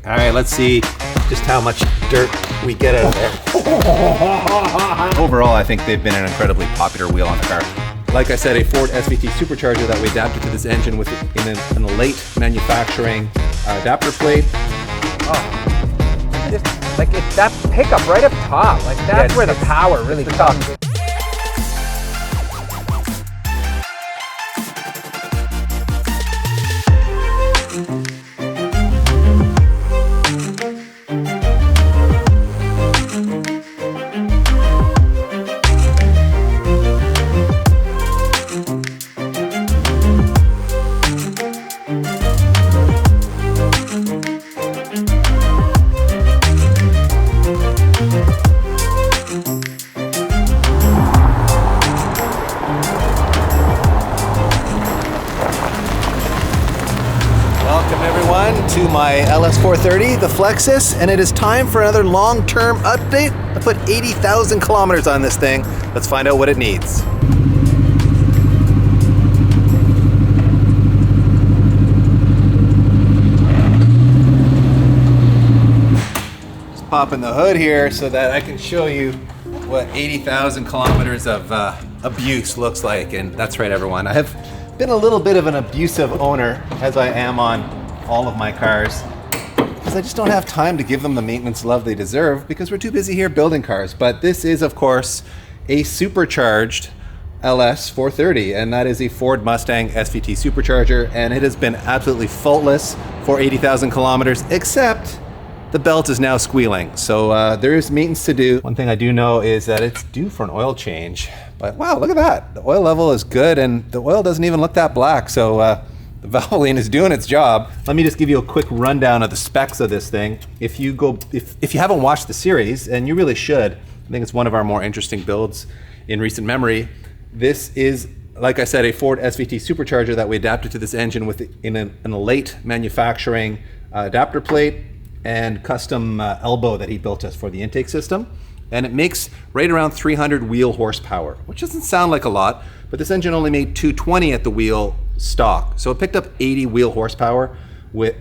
All right, let's see just how much dirt we get out of there. Overall, I think they've been an incredibly popular wheel on the car. Like I said, a Ford SVT Supercharger that we adapted to this engine with in a late manufacturing adapter plate. Just like it's that pickup right up top, like that's where the power really comes. To my LS430, the Lexus, and it is time for another long-term update. I put 80,000 kilometers on this thing. Let's find out what it needs. Just popping the hood here so that I can show you what 80,000 kilometers of abuse looks like. And that's right, everyone. I have been a little bit of an abusive owner, as I am on all of my cars, because I just don't have time to give them the maintenance love they deserve because we're too busy here building cars. But this is, of course, a supercharged LS430, and that is a Ford Mustang SVT supercharger, and it has been absolutely faultless for 80,000 kilometers, except the belt is now squealing. So there is maintenance to do. One thing I do know is that it's due for an oil change. But wow, look at that. The oil level is good, and the oil doesn't even look that black. So the Valvoline is doing its job. Let me just give you a quick rundown of the specs of this thing. If you haven't watched the series, and you really should, I think it's one of our more interesting builds in recent memory. This is, like I said, a Ford SVT supercharger that we adapted to this engine with in a late manufacturing adapter plate and custom elbow that he built us for the intake system. And it makes right around 300 wheel horsepower, which doesn't sound like a lot, but this engine only made 220 at the wheel stock. So it picked up 80 wheel horsepower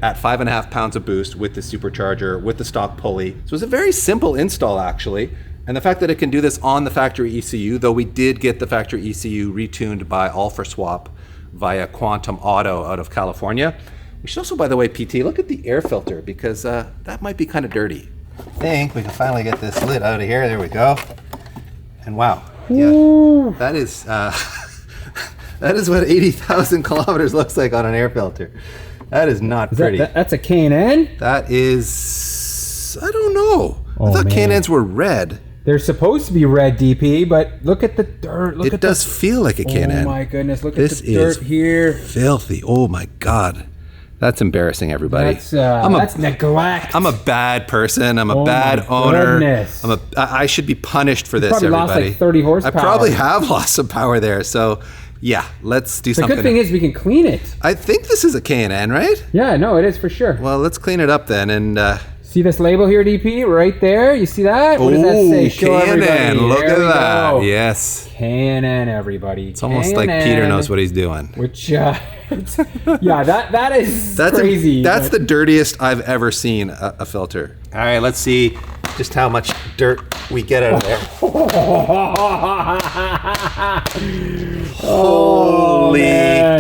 at 5.5 pounds of boost with the supercharger, with the stock pulley. So it's a very simple install, actually. And the fact that it can do this on the factory ECU, though we did get the factory ECU retuned by All for Swap via Quantum Auto out of California. We should also, by the way, PT, look at the air filter, because that might be kind of dirty. I think we can finally get this lid out of here. There we go. And wow, yeah, that is that is what 80,000 kilometers looks like on an air filter. That is not pretty. That's a K&N? That is, I don't know. I thought K&Ns were red. They're supposed to be red, DP, but look at the dirt. It does feel like a K&N. Oh my goodness, look at the dirt here. Filthy. Oh my God. That's embarrassing, everybody. That's neglect. I'm a bad person. I'm a bad owner. Goodness. I should be punished for this, probably everybody. Lost like 30 horsepower. I probably have lost some power there. So yeah, let's do something. The good thing is we can clean it. I think this is a K&N, right? Yeah, no, it is for sure. Well, let's clean it up then. And see this label here, DP, right there? You see that? What does that say? Show K&N. Look at that. Go. Yes. K&N, everybody. It's almost like Peter knows what he's doing. Which, yeah, that is crazy. That's the dirtiest I've ever seen a filter. All right, let's see just how much dirt we get out of there. Holy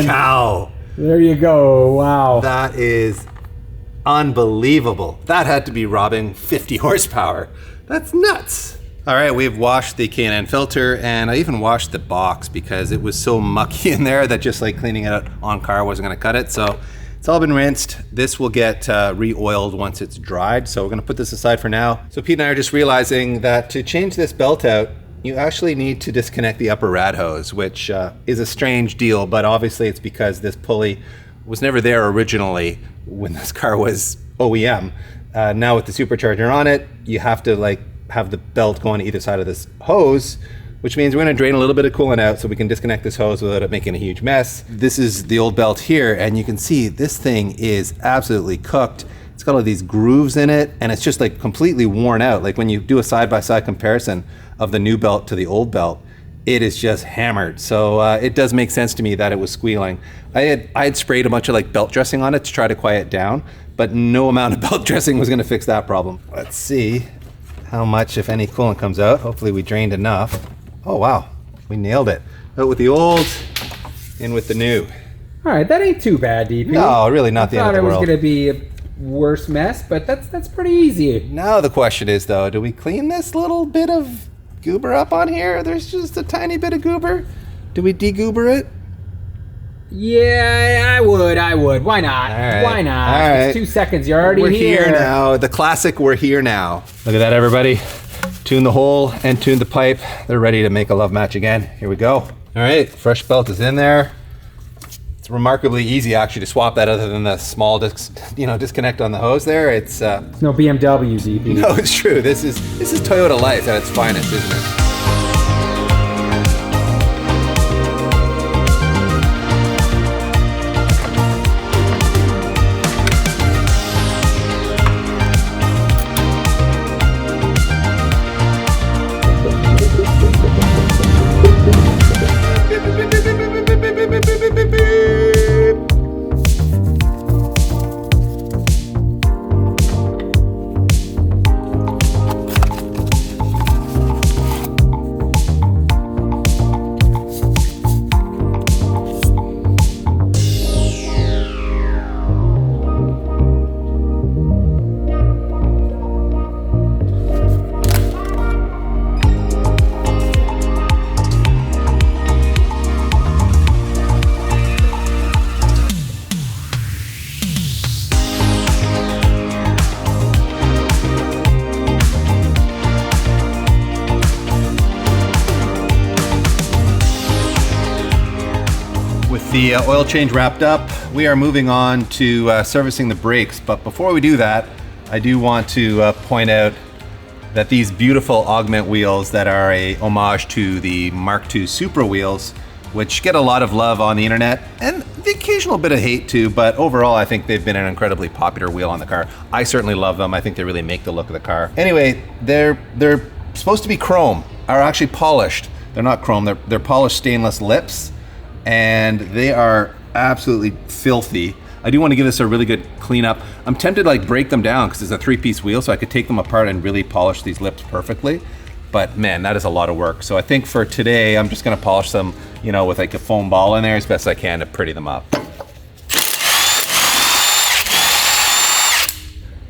cow. There you go. Wow. That is unbelievable. That had to be robbing 50 horsepower. That's nuts. All right, we've washed the K&N filter, and I even washed the box because it was so mucky in there that just like cleaning it out on car wasn't gonna cut it. So it's all been rinsed. This will get re-oiled once it's dried. So we're gonna put this aside for now. So Pete and I are just realizing that to change this belt out, you actually need to disconnect the upper rad hose, which is a strange deal, but obviously it's because this pulley was never there originally when this car was OEM. Now with the supercharger on it, you have to like have the belt go on either side of this hose, which means we're gonna drain a little bit of coolant out so we can disconnect this hose without it making a huge mess. This is the old belt here, and you can see this thing is absolutely cooked. It's got all these grooves in it, and it's just like completely worn out. Like when you do a side-by-side comparison of the new belt to the old belt, it is just hammered. So it does make sense to me that it was squealing. I had sprayed a bunch of like belt dressing on it to try to quiet it down, but no amount of belt dressing was gonna fix that problem. Let's see how much, if any, coolant comes out. Hopefully we drained enough. Oh wow, we nailed it. Out with the old, in with the new. All right, that ain't too bad, DP. No, really not the end of the world. I thought it was gonna be a worse mess, but that's pretty easy. Now the question is though, do we clean this little bit of goober up on here? There's just a tiny bit of goober. Do we de-goober it? Yeah, I would. Why not? Right. Why not? All right. It's 2 seconds, you're already We're here. here now. The classic, we're here now. Look at that, everybody. Tune the hole and tune the pipe. They're ready to make a love match again. Here we go. All right, fresh belt is in there. It's remarkably easy actually to swap that, other than the small disconnect on the hose there. It's no BMW, DP. no, it's true. This is Toyota life at its finest, isn't it? The oil change wrapped up, we are moving on to servicing the brakes. But before we do that, I do want to point out that these beautiful augment wheels that are a homage to the Mark II Supra wheels, which get a lot of love on the internet and the occasional bit of hate too, but overall I think they've been an incredibly popular wheel on the car. I certainly love them. I think they really make the look of the car. Anyway, they're supposed to be chrome, are actually polished. They're not chrome, they're polished stainless lips, and they are absolutely filthy. I do want to give this a really good cleanup. I'm tempted to like break them down because it's a 3-piece wheel, so I could take them apart and really polish these lips perfectly. But man, that is a lot of work. So I think for today, I'm just gonna polish them, you know, with like a foam ball in there as best I can to pretty them up.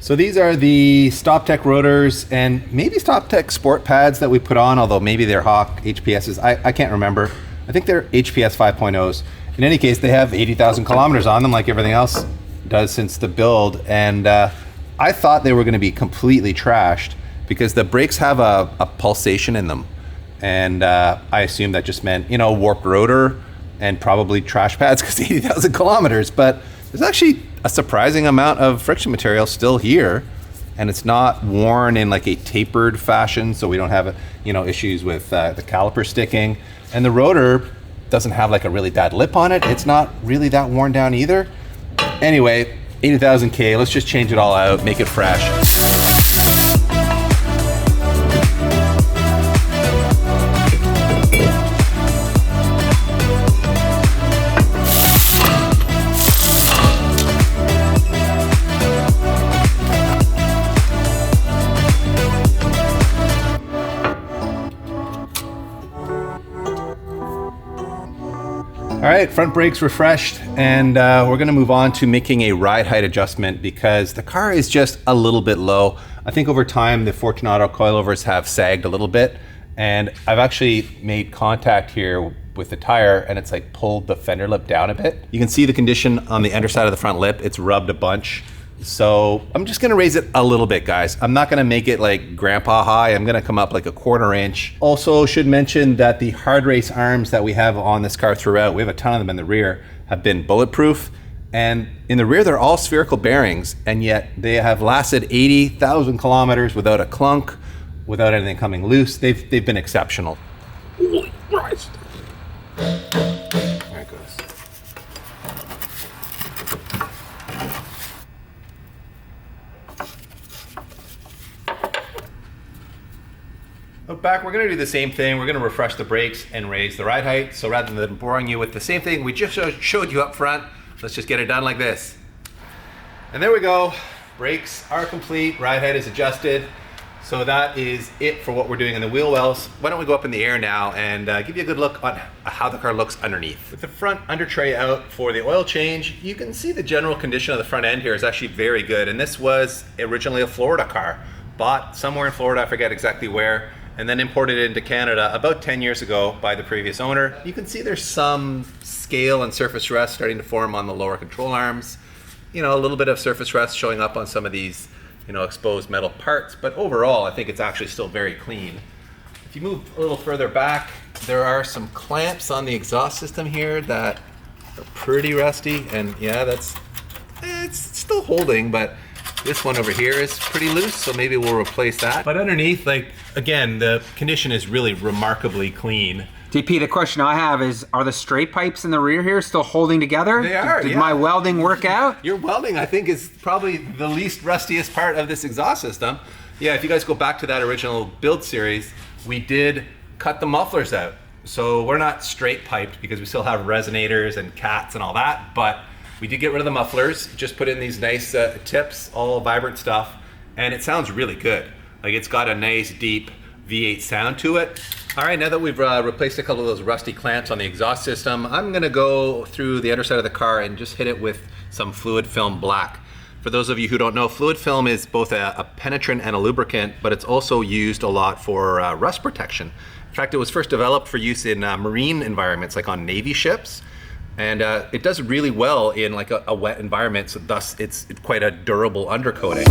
So these are the StopTech rotors and maybe StopTech sport pads that we put on, although maybe they're Hawk HPSs. I can't remember. I think they're HPS 5.0s. In any case, they have 80,000 kilometers on them like everything else does since the build. And I thought they were gonna be completely trashed because the brakes have a pulsation in them. And I assumed that just meant, you know, warped rotor and probably trash pads because 80,000 kilometers. But there's actually a surprising amount of friction material still here. And it's not worn in like a tapered fashion, so we don't have, you know, issues with the caliper sticking. And the rotor doesn't have like a really bad lip on it. It's not really that worn down either. Anyway, 80,000 K, let's just change it all out, make it fresh. All right, front brakes refreshed, and we're gonna move on to making a ride height adjustment because the car is just a little bit low. I think over time, the Fortunato coilovers have sagged a little bit, and I've actually made contact here with the tire and it's like pulled the fender lip down a bit. You can see the condition on the underside of the front lip. It's rubbed a bunch. So I'm just gonna raise it a little bit, guys. I'm not gonna make it like grandpa high. I'm gonna come up like a 1/4 inch. Also should mention that the hard race arms that we have on this car throughout, we have a ton of them in the rear, have been bulletproof. And in the rear, they're all spherical bearings, and yet they have lasted 80,000 kilometers without a clunk, without anything coming loose. They've been exceptional. Holy Christ. There it goes. Look back, we're gonna do the same thing. We're gonna refresh the brakes and raise the ride height. So rather than boring you with the same thing we just showed you up front, let's just get it done like this. And there we go. Brakes are complete. Ride height is adjusted. So that is it for what we're doing in the wheel wells. Why don't we go up in the air now and give you a good look on how the car looks underneath. With the front under tray out for the oil change, you can see the general condition of the front end here is actually very good. And this was originally a Florida car, bought somewhere in Florida, I forget exactly where, and then imported into Canada about 10 years ago by the previous owner. You can see there's some scale and surface rust starting to form on the lower control arms. You know, a little bit of surface rust showing up on some of these, you know, exposed metal parts, but overall I think it's actually still very clean. If you move a little further back, there are some clamps on the exhaust system here that are pretty rusty, and yeah, it's still holding, but this one over here is pretty loose, so maybe we'll replace that. But underneath, like, again, the condition is really remarkably clean. DP, the question I have is, are the straight pipes in the rear here still holding together? They are, Did yeah. my welding work out? Your welding, I think, is probably the least rustiest part of this exhaust system. Yeah, if you guys go back to that original build series, we did cut the mufflers out. So we're not straight piped because we still have resonators and cats and all that, but we did get rid of the mufflers, just put in these nice tips, all vibrant stuff, and it sounds really good. Like, it's got a nice deep V8 sound to it. All right, now that we've replaced a couple of those rusty clamps on the exhaust system, I'm gonna go through the underside of the car and just hit it with some fluid film black. For those of you who don't know, fluid film is both a penetrant and a lubricant, but it's also used a lot for rust protection. In fact, it was first developed for use in marine environments, like on Navy ships. And it does really well in like a wet environment, so thus it's quite a durable undercoating.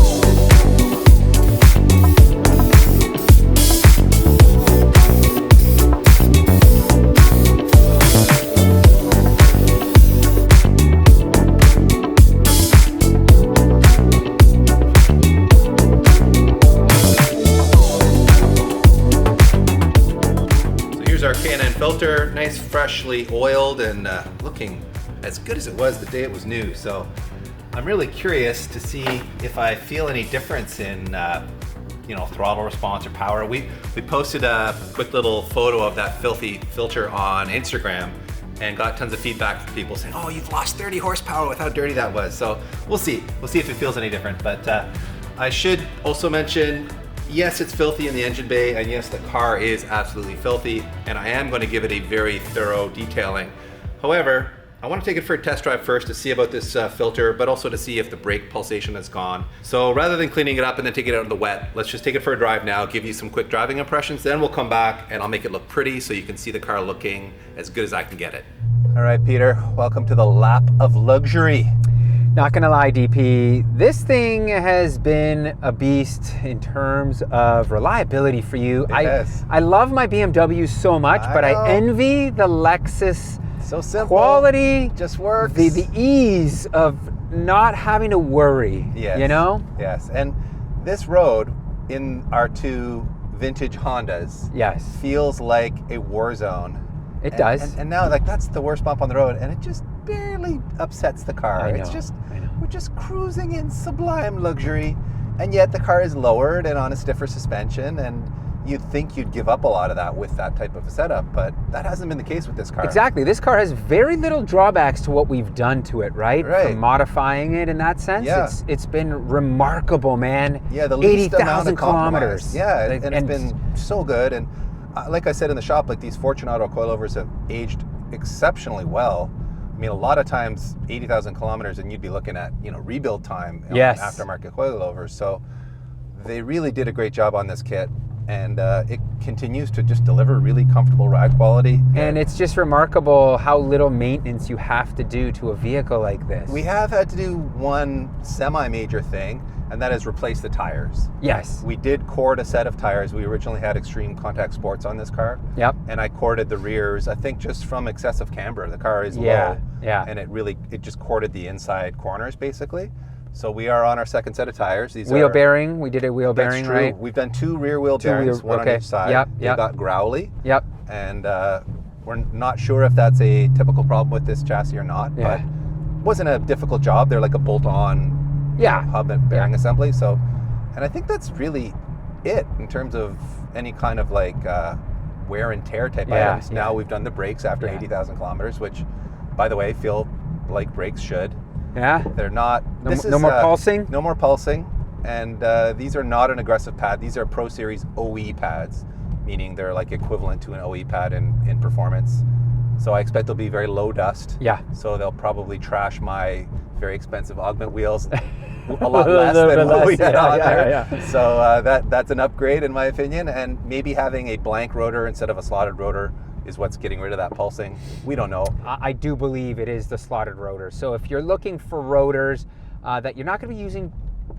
Filter, nice freshly oiled and looking as good as it was the day it was new. So I'm really curious to see if I feel any difference in you know, throttle response or power. We posted a quick little photo of that filthy filter on Instagram and got tons of feedback from people saying, oh, you've lost 30 horsepower with how dirty that was. So we'll see if it feels any different. But I should also mention, yes, it's filthy in the engine bay, and yes, the car is absolutely filthy, and I am going to give it a very thorough detailing. However, I want to take it for a test drive first to see about this filter, but also to see if the brake pulsation is gone. So rather than cleaning it up and then take it out in the wet, let's just take it for a drive now, give you some quick driving impressions, then we'll come back and I'll make it look pretty so you can see the car looking as good as I can get it. All right, Peter, welcome to the lap of luxury. Not gonna lie, DP, this thing has been a beast in terms of reliability for you. I love my BMW so much, but I envy the Lexus. So simple. Quality. Just works. The ease of not having to worry, yes. You know? Yes, and this road in our two vintage Hondas feels like a war zone. It does. And now, like, that's the worst bump on the road, and it just barely upsets the car. I know, it's just, we're just cruising in sublime luxury, and yet the car is lowered and on a stiffer suspension, and you'd think you'd give up a lot of that with that type of a setup, but that hasn't been the case with this car. Exactly. This car has very little drawbacks to what we've done to it, right? From modifying it in that sense. Yeah. It's been remarkable, man. Yeah, the least 80,000 kilometers. Yeah, and it's been so good. And like I said in the shop, like, these Fortunato coilovers have aged exceptionally well. I mean, a lot of times 80,000 kilometers and you'd be looking at, you know, rebuild time on aftermarket coilovers. So they really did a great job on this kit, and it continues to just deliver really comfortable ride quality. And it's just remarkable how little maintenance you have to do to a vehicle like this. We have had to do one semi-major thing, and that is replace the tires. Yes. We did cord a set of tires. We originally had Extreme Contact Sports on this car. Yep. And I corded the rears, I think just from excessive camber. The car is low. Yeah. And it just corded the inside corners, basically. So we are on our second set of tires. These wheel bearing, we did a wheel bearing, that's true. right? We've done two rear wheel bearings, one on each side. Yep. They got growly. Yep. And we're not sure if that's a typical problem with this chassis or not, but it wasn't a difficult job. They're like a bolt-on hub and bearing assembly. So, and I think that's really it in terms of any kind of like wear and tear type items. Now we've done the brakes after 80,000 kilometers, which, by the way, feel like brakes should. Yeah? They're not. No more pulsing? No more pulsing. And these are not an aggressive pad. These are Pro Series OE pads, meaning they're like equivalent to an OE pad in performance. So I expect they'll be very low dust. Yeah. So they'll probably trash my very expensive augment wheels a lot less than what we had on there. Yeah. So that's an upgrade in my opinion. And maybe having a blank rotor instead of a slotted rotor is what's getting rid of that pulsing. We don't know. I do believe it is the slotted rotor. So if you're looking for rotors that you're not going to be using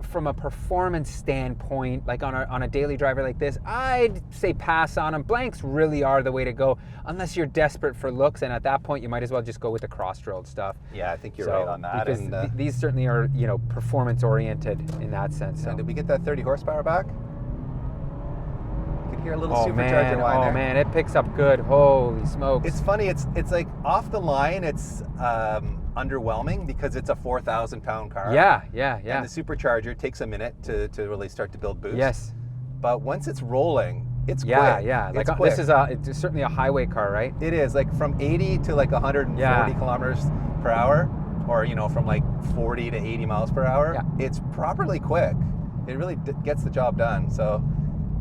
from a performance standpoint, like on a daily driver like this, I'd say pass on them. Blanks really are the way to go, unless you're desperate for looks, and at that point you might as well just go with the cross-drilled stuff. Yeah, I think you're right on that. Because these certainly are, performance oriented in that sense. So. Did we get that 30 horsepower back? You can hear a little supercharger whine there. Oh man, it picks up good. Holy smokes! It's funny. It's like off the line. It's underwhelming because it's a 4,000 pound car. Yeah. And the supercharger takes a minute to really start to build boost. Yes. But once it's rolling, it's quick. Yeah. Like quick. it's certainly a highway car, right? It is, like from 80 to like 140 kilometers per hour, or from like 40 to 80 miles per hour. Yeah. It's properly quick. It really gets the job done. So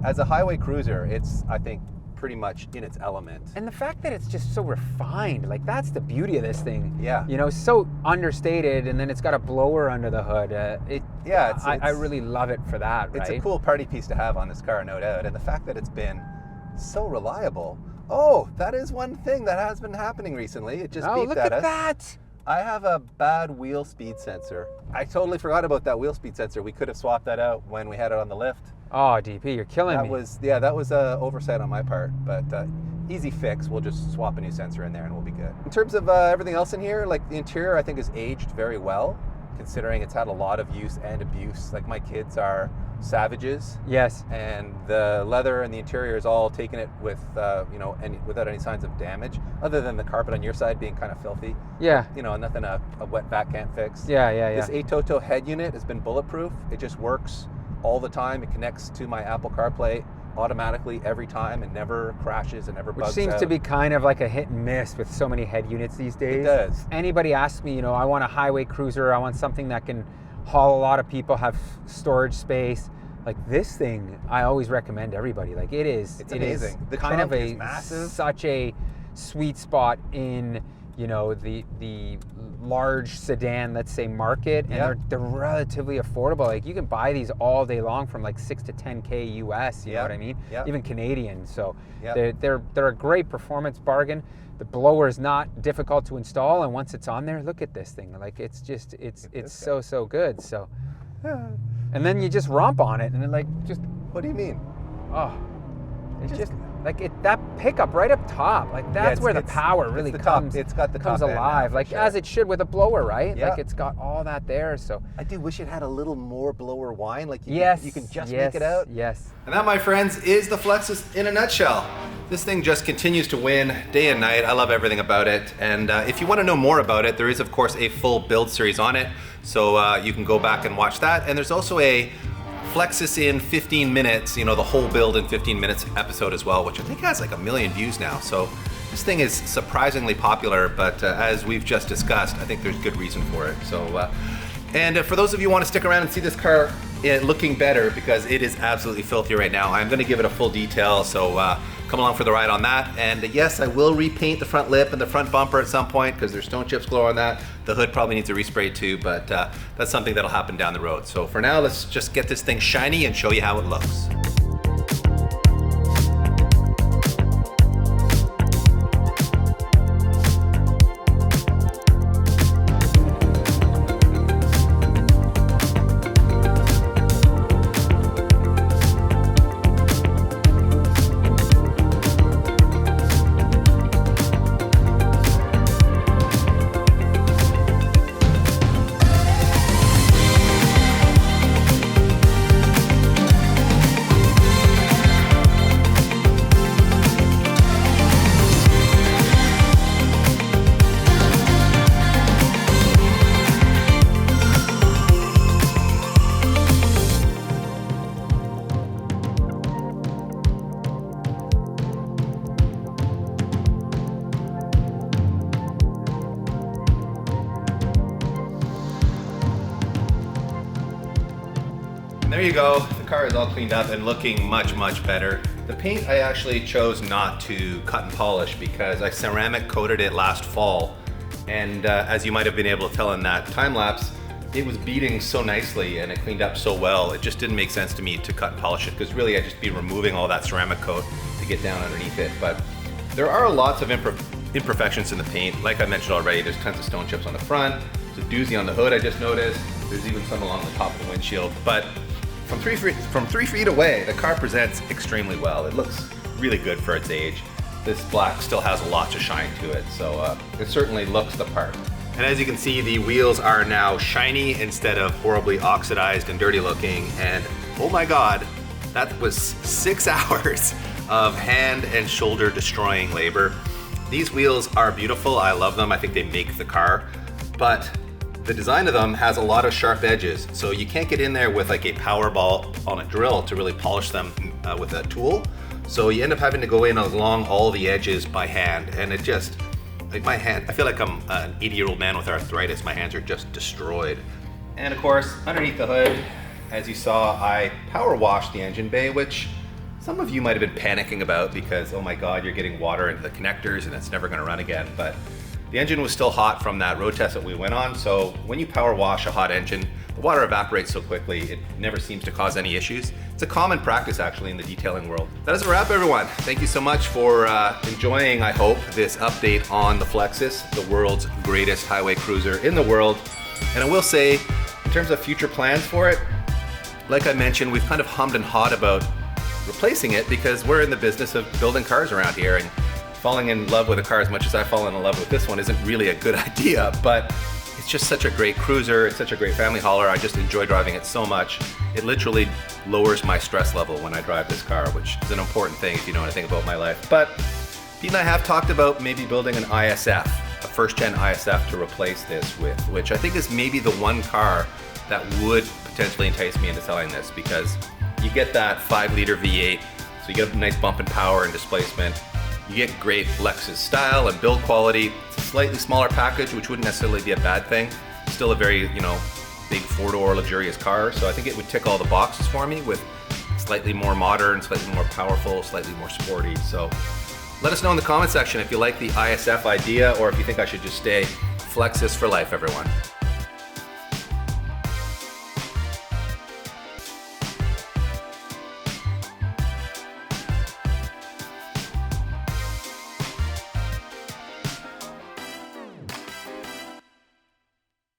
as a highway cruiser, it's, I think, pretty much in its element. And the fact that it's just so refined, like that's the beauty of this thing. Yeah. So understated, and then it's got a blower under the hood. I really love it for that, right? It's a cool party piece to have on this car, no doubt. And the fact that it's been so reliable. Oh, that is one thing that has been happening recently. It just beeped at us. Oh, look at that! I have a bad wheel speed sensor. I totally forgot about that wheel speed sensor. We could have swapped that out when we had it on the lift. Oh, DP, you're killing me. That was an oversight on my part, but easy fix. We'll just swap a new sensor in there and we'll be good. In terms of everything else in here, like the interior, I think is aged very well, considering it's had a lot of use and abuse. Like my kids are savages. Yes. And the leather and the interior is all taken it with, without any signs of damage, other than the carpet on your side being kind of filthy. Yeah. Nothing a wet vac can't fix. Yeah. This Atoto head unit has been bulletproof. It just works all the time. It connects to my Apple CarPlay automatically every time and never crashes and never bugs out. Which seems to be kind of like a hit and miss with so many head units these days. It does. Anybody asks me, I want a highway cruiser, I want something that can haul a lot of people, have storage space. Like this thing, I always recommend everybody. Like it's amazing. Is the kind of is massive. Such a sweet spot in the large sedan, let's say, market, and they're relatively affordable. Like you can buy these all day long from like 6 to 10K US, you know what I mean? Even Canadian. So they're a great performance bargain. The blower is not difficult to install, and once it's on there, look at this thing. Like it's so good. So and then you just romp on it and then what do you mean? Oh, it's just like that pickup right up top, like that's where the power really comes. It's got the comes top alive, like sure. as it should with a blower, right? Like it's got all that there. So I do wish it had a little more blower whine, like you can just make it out. Yes. And that, my friends, is the Flexus in a nutshell. This thing just continues to win day and night. I love everything about it. And if you want to know more about it, there is of course a full build series on it, so you can go back and watch that. And there's also a Flexus in 15 minutes, the whole build in 15 minutes episode as well, which I think has like 1 million views now. So this thing is surprisingly popular, but as we've just discussed, I think there's good reason for it. So, and for those of you who want to stick around and see this car looking better, because it is absolutely filthy right now, I'm going to give it a full detail, so come along for the ride on that. And yes, I will repaint the front lip and the front bumper at some point, because there's stone chips glow on that. The hood probably needs a respray too, but that's something that'll happen down the road. So for now, let's just get this thing shiny and show you how it looks. you go. The car is all cleaned up and looking much, much better. The paint I actually chose not to cut and polish because I ceramic coated it last fall. And as you might have been able to tell in that time lapse, it was beading so nicely and it cleaned up so well. It just didn't make sense to me to cut and polish it because really I'd just be removing all that ceramic coat to get down underneath it. But there are lots of imperfections in the paint. Like I mentioned already, there's tons of stone chips on the front. There's a doozy on the hood I just noticed. There's even some along the top of the windshield. But from 3 feet away, the car presents extremely well. It looks really good for its age. This black still has lots of shine to it, so it certainly looks the part. And as you can see, the wheels are now shiny instead of horribly oxidized and dirty looking. And oh my God, that was 6 hours of hand and shoulder destroying labor. These wheels are beautiful, I love them, I think they make the car, but the design of them has a lot of sharp edges, so you can't get in there with like a power ball on a drill to really polish them with a tool. So you end up having to go in along all the edges by hand, and it just, like my hand, I feel like I'm an 80-year-old man with arthritis. My hands are just destroyed. And of course, underneath the hood, as you saw, I power washed the engine bay, which some of you might have been panicking about because, oh my God, you're getting water into the connectors and it's never gonna run again. But the engine was still hot from that road test that we went on. So when you power wash a hot engine, the water evaporates so quickly, it never seems to cause any issues. It's a common practice actually in the detailing world. That is a wrap, everyone. Thank you so much for enjoying, I hope, this update on the Lexus, the world's greatest highway cruiser in the world. And I will say, in terms of future plans for it, like I mentioned, we've kind of hummed and hawed about replacing it because we're in the business of building cars around here, and falling in love with a car as much as I've fallen in love with this one isn't really a good idea, but it's just such a great cruiser. It's such a great family hauler. I just enjoy driving it so much. It literally lowers my stress level when I drive this car, which is an important thing if you know anything about my life. But Pete and I have talked about maybe building an ISF, a first-gen ISF to replace this with, which I think is maybe the one car that would potentially entice me into selling this, because you get that 5-liter V8, so you get a nice bump in power and displacement. You get great Lexus style and build quality. It's a slightly smaller package, which wouldn't necessarily be a bad thing. Still a very, big 4-door luxurious car. So I think it would tick all the boxes for me with slightly more modern, slightly more powerful, slightly more sporty. So let us know in the comment section if you like the ISF idea or if you think I should just stay Lexus for life, everyone.